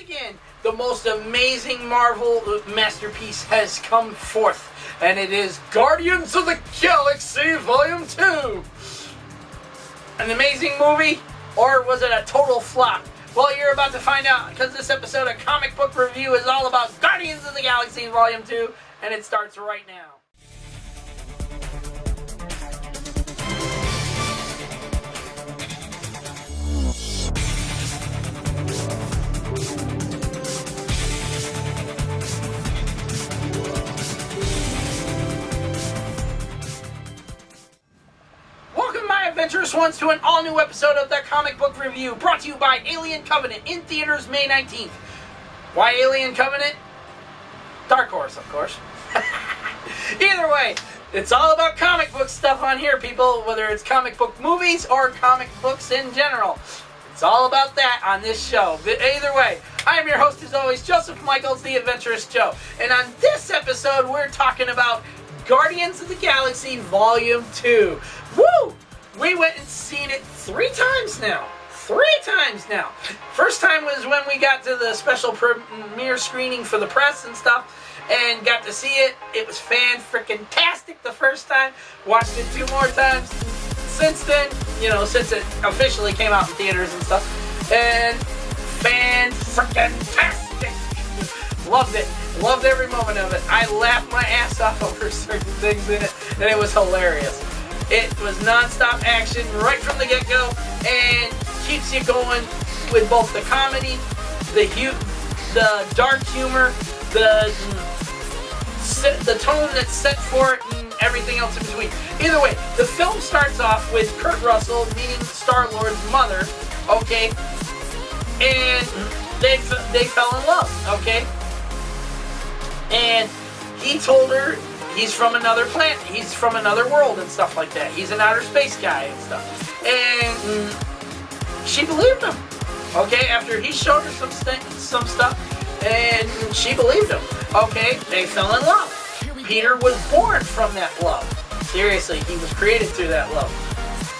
again, the most amazing Marvel masterpiece has come forth, and it is Guardians of the Galaxy Vol.2. An amazing movie, or was it a total flop? Well, you're about to find out, because this episode of Comic Book Review is all about Guardians of the Galaxy Vol.2, and it starts right now. Adventurous ones to an all-new episode of the Comic Book Review, brought to you by Alien Covenant, in theaters May 19th. Why Alien Covenant? Dark Horse, of course. Either way, it's all about comic book stuff on here, people, whether it's comic book movies or comic books in general. It's all about that on this show. But either way, I am your host, as always, Joseph Michaels, the Adventurous Joe. And on this episode, we're talking about Guardians of the Galaxy Volume 2. Woo! We went and seen it 3 times now. 3 times now. First time was when we got to the special premiere screening for the press and stuff, and got to see it. It was fan-frickin-tastic the first time. Watched it 2 more times since then, since it officially came out in theaters and stuff. And fan-frickin-tastic. Loved it. Loved every moment of it. I laughed my ass off over certain things in it, and it was hilarious. It was non-stop action right from the get-go, and keeps you going with both the comedy, the dark humor, the tone that's set for it, and everything else in between. Either way, the film starts off with Kurt Russell meeting Star-Lord's mother, okay, and they fell in love, okay, and he told her he's from another planet, he's from another world and stuff like that. He's an outer space guy and stuff. And she believed him. Okay, after he showed her some stuff, and she believed him. Okay, they fell in love. Peter was born from that love. Seriously, he was created through that love.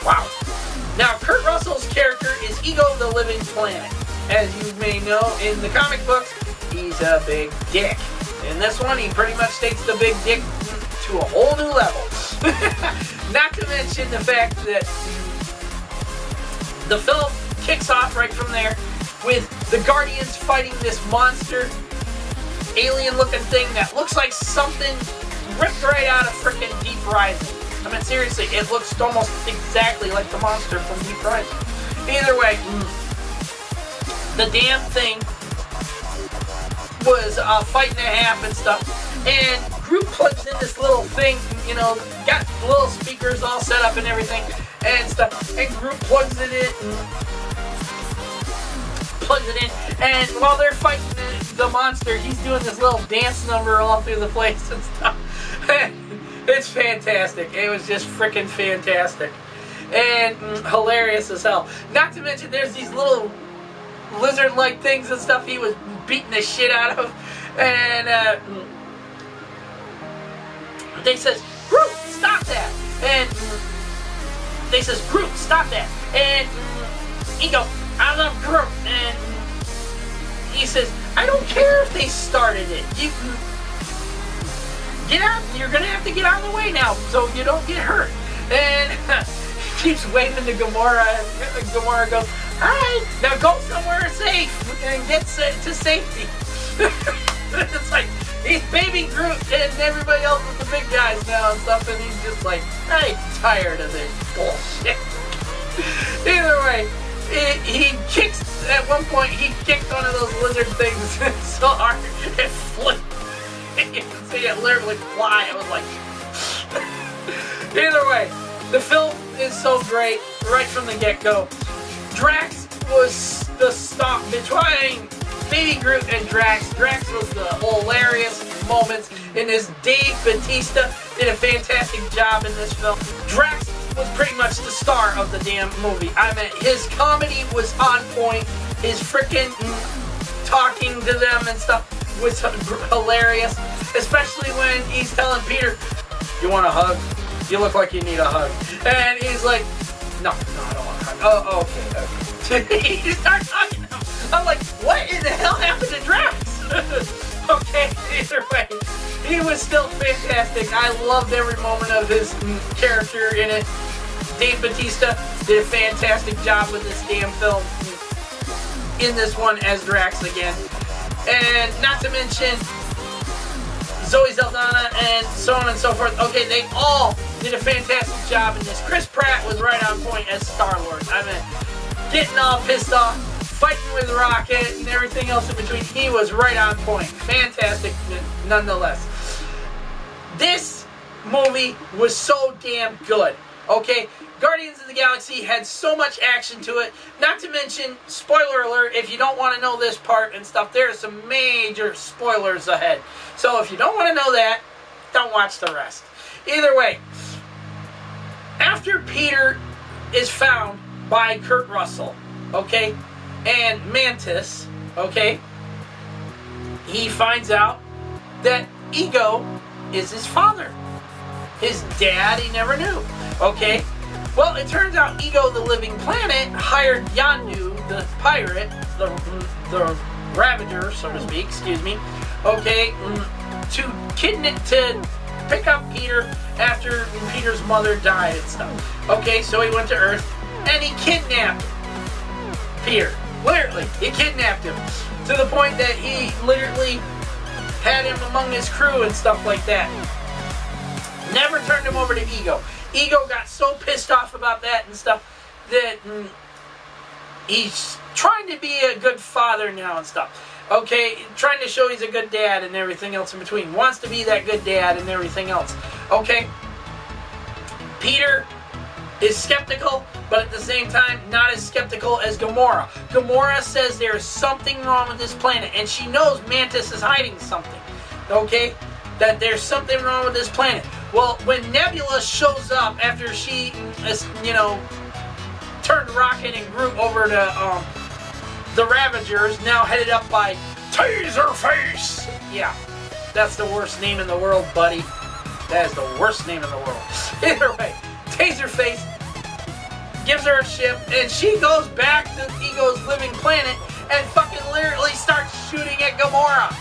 Wow. Now, Kurt Russell's character is Ego the Living Planet. As you may know, in the comic books, he's a big dick. In this one, he pretty much takes the big dick to a whole new level. Not to mention the fact that the film kicks off right from there with the Guardians fighting this monster, alien-looking thing that looks like something ripped right out of frickin' Deep Rising. I mean, seriously, it looks almost exactly like the monster from Deep Rising. Either way, the damn thing was fighting a half and stuff, and Groot plugs in this little thing, got little speakers all set up and everything and stuff, and Groot plugs it in, and while they're fighting the monster, he's doing this little dance number all through the place and stuff. It's fantastic. It was just freaking fantastic and hilarious as hell. Not to mention there's these little lizard-like things and stuff he was beating the shit out of, and they says, Groot, stop that, and they says, Groot, stop that, and he goes, I love Groot, and he says, I don't care if they started it, you get out, you're gonna have to get out of the way now, so you don't get hurt, and he keeps waving to Gamora, and Gamora goes, alright, now go somewhere safe and get to safety. It's like, he's baby Groot and everybody else is the big guys now and stuff, and he's just like, I'm tired of this bullshit. Either way, he kicks, at one point, he kicked one of those lizard things so hard, it flipped. You can see it literally fly. It was like, either way, the film is so great right from the get-go. Drax was the stop between Baby Groot and Drax. Drax was the hilarious moments in this. Dave Bautista did a fantastic job in this film. Drax was pretty much the star of the damn movie. I mean, his comedy was on point. His freaking talking to them and stuff was hilarious. Especially when he's telling Peter, you want a hug? You look like you need a hug. And he's like, no, I don't want a hug. Oh, okay. He starts hugging him. I'm like, what in the hell happened he was still fantastic. I loved every moment of his character in it. Dave Bautista did a fantastic job with this damn film in this one as Drax again. And not to mention Zoe Saldana and so on and so forth. Okay, they all did a fantastic job in this. Chris Pratt was right on point as Star-Lord. I mean, getting all pissed off, fighting with Rocket and everything else in between. He was right on point. Fantastic nonetheless. This movie was so damn good. Okay, Guardians of the Galaxy had so much action to it. Not to mention, spoiler alert, if you don't want to know this part and stuff, there are some major spoilers ahead. So if you don't want to know that, don't watch the rest. Either way, after Peter is found by Kurt Russell, okay, and Mantis, okay, he finds out that Ego is his father. His dad he never knew, okay? Well, it turns out Ego, the Living Planet, hired Yondu, the pirate, the Ravager, so to speak, excuse me, okay, to pick up Peter after Peter's mother died and stuff. Okay, so he went to Earth, and he kidnapped Peter. Literally, he kidnapped him. To the point that he literally had him among his crew and stuff like that. Never turned him over to Ego. Ego got so pissed off about that and stuff that he's trying to be a good father now and stuff. Okay, trying to show he's a good dad and everything else in between. Wants to be that good dad and everything else. Okay, Peter is skeptical, but at the same time, not as skeptical as Gamora. Gamora says there is something wrong with this planet, and she knows Mantis is hiding something. Okay, that there's something wrong with this planet. Well, when Nebula shows up after she, turned Rocket and Groot over to the Ravagers, now headed up by Taserface. Yeah, that's the worst name in the world, buddy. That is the worst name in the world. Either way, Taserface gives her a ship, and she goes back to Ego's Living Planet and fucking literally starts shooting at Gamora.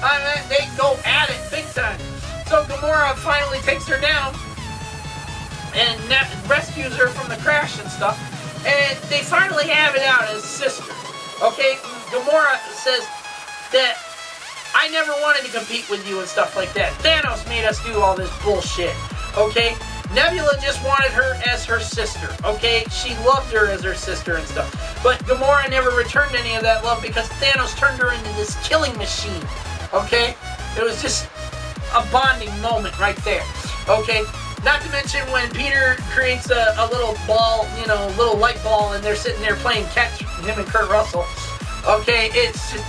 I mean, they go at it big time. So Gamora finally takes her down and rescues her from the crash and stuff. And they finally have it out as sisters. Okay, Gamora says that I never wanted to compete with you and stuff like that. Thanos made us do all this bullshit. Okay, Nebula just wanted her as her sister. Okay, she loved her as her sister and stuff. But Gamora never returned any of that love because Thanos turned her into this killing machine. Okay, it was just a bonding moment right there. Okay, not to mention when Peter creates a little ball, little light ball, and they're sitting there playing catch, him and Kurt Russell. Okay, it's just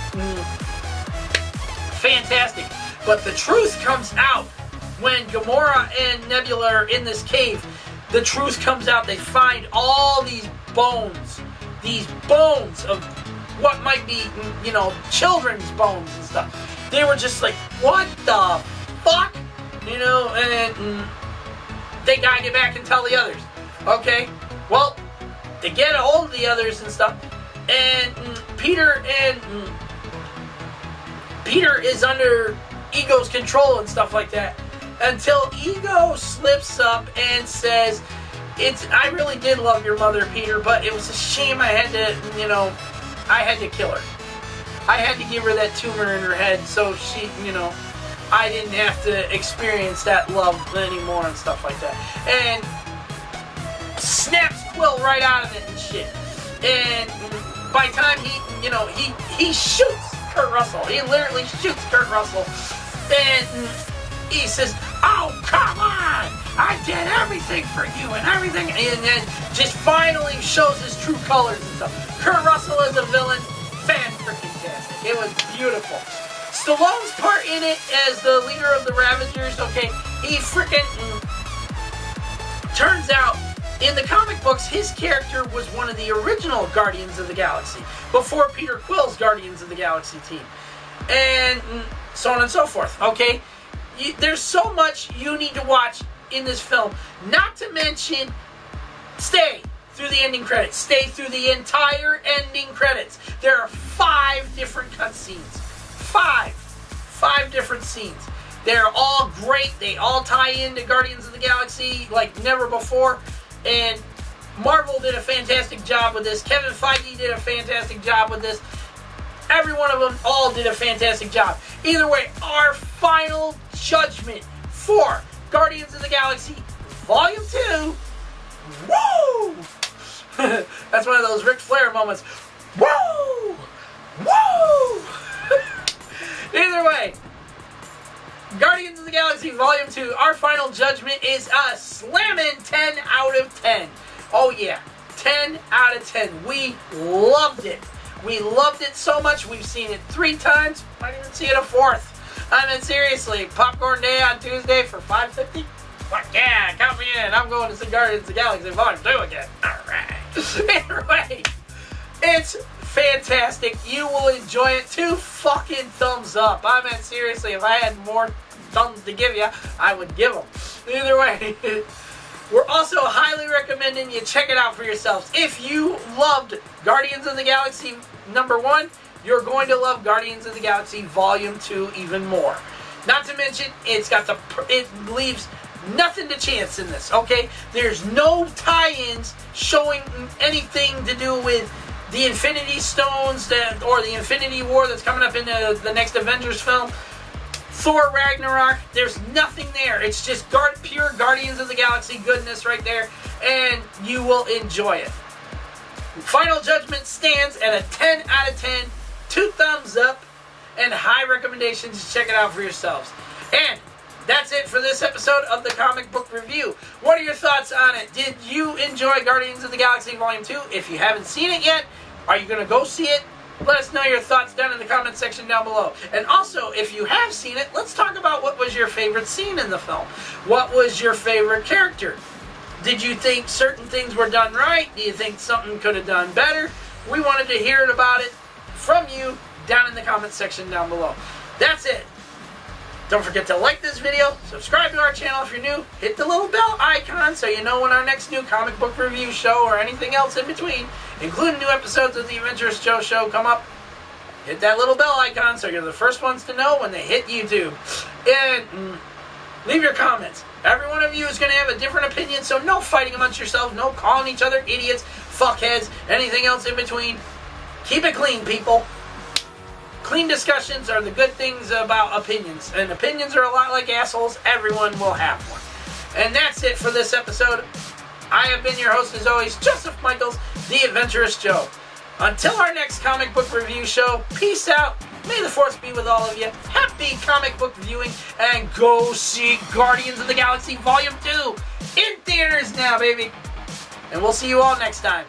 fantastic. But the truth comes out when Gamora and Nebula are in this cave. The truth comes out. They find all these bones of what might be, children's bones and stuff. They were just like, what the fuck? And they gotta get back and tell the others. Okay, well, they get a hold of the others and stuff, and Peter is under Ego's control and stuff like that, until Ego slips up and says, I really did love your mother, Peter, but it was a shame I had to kill her. I had to give her that tumor in her head so she, I didn't have to experience that love anymore and stuff like that. And snaps Quill right out of it and shit. And by the time he shoots Kurt Russell. He literally shoots Kurt Russell. And he says, oh, come on! I did everything for you and everything. And then just finally shows his true colors and stuff. Kurt Russell as a villain, fan-freaking-tastic. It was beautiful. Stallone's part in it as the leader of the Ravagers, okay, he freaking turns out in the comic books his character was one of the original Guardians of the Galaxy before Peter Quill's Guardians of the Galaxy team, and so on and so forth. Okay, there's so much you need to watch in this film, not to mention stay through the ending credits. Stay through the entire ending credits. There are 5 different cutscenes. 5 different scenes. They're all great. They all tie into Guardians of the Galaxy like never before. And Marvel did a fantastic job with this. Kevin Feige did a fantastic job with this. Every one of them all did a fantastic job. Either way, our final judgment for Guardians of the Galaxy Volume 2. Woo! That's one of those Ric Flair moments. Woo! Woo! Either way, Guardians of the Galaxy Volume 2, our final judgment is a slamming 10 out of 10. Oh yeah, 10 out of 10. We loved it. We loved it so much, we've seen it 3 times. Might even see it a 4th. I mean, seriously, Popcorn Day on Tuesday for $5.50? Fuck yeah, count me in. I'm going to see Guardians of the Galaxy Volume 2 again. Alright. Either way, it's fantastic. You will enjoy it. 2 fucking thumbs up. I mean, seriously, if I had more thumbs to give you, I would give them. Either way, we're also highly recommending you check it out for yourselves. If you loved Guardians of the Galaxy #1, you're going to love Guardians of the Galaxy Volume 2 even more. Not to mention, it leaves nothing to chance in this, okay? There's no tie-ins showing anything to do with the Infinity Stones or the Infinity War that's coming up in the next Avengers film. Thor Ragnarok, there's nothing there. It's just pure Guardians of the Galaxy goodness right there, and you will enjoy it. Final judgment stands at a 10 out of 10, 2 thumbs up, and high recommendations to check it out for yourselves. And that's it for this episode of the Comic Book Review. What are your thoughts on it? Did you enjoy Guardians of the Galaxy Volume 2? If you haven't seen it yet, are you going to go see it? Let us know your thoughts down in the comment section down below. And also, if you have seen it, let's talk about what was your favorite scene in the film. What was your favorite character? Did you think certain things were done right? Do you think something could have done better? We wanted to hear about it from you down in the comment section down below. That's it. Don't forget to like this video, subscribe to our channel if you're new, hit the little bell icon so you know when our next new comic book review show or anything else in between, including new episodes of the Adventurous Joe Show, come up. Hit that little bell icon so you're the first ones to know when they hit YouTube. And leave your comments. Every one of you is going to have a different opinion, so no fighting amongst yourselves, no calling each other idiots, fuckheads, anything else in between. Keep it clean, people. Clean discussions are the good things about opinions. And opinions are a lot like assholes. Everyone will have one. And that's it for this episode. I have been your host, as always, Joseph Michaels, the Adventurous Joe. Until our next comic book review show, peace out. May the Force be with all of you. Happy comic book viewing. And go see Guardians of the Galaxy Volume 2 in theaters now, baby. And we'll see you all next time.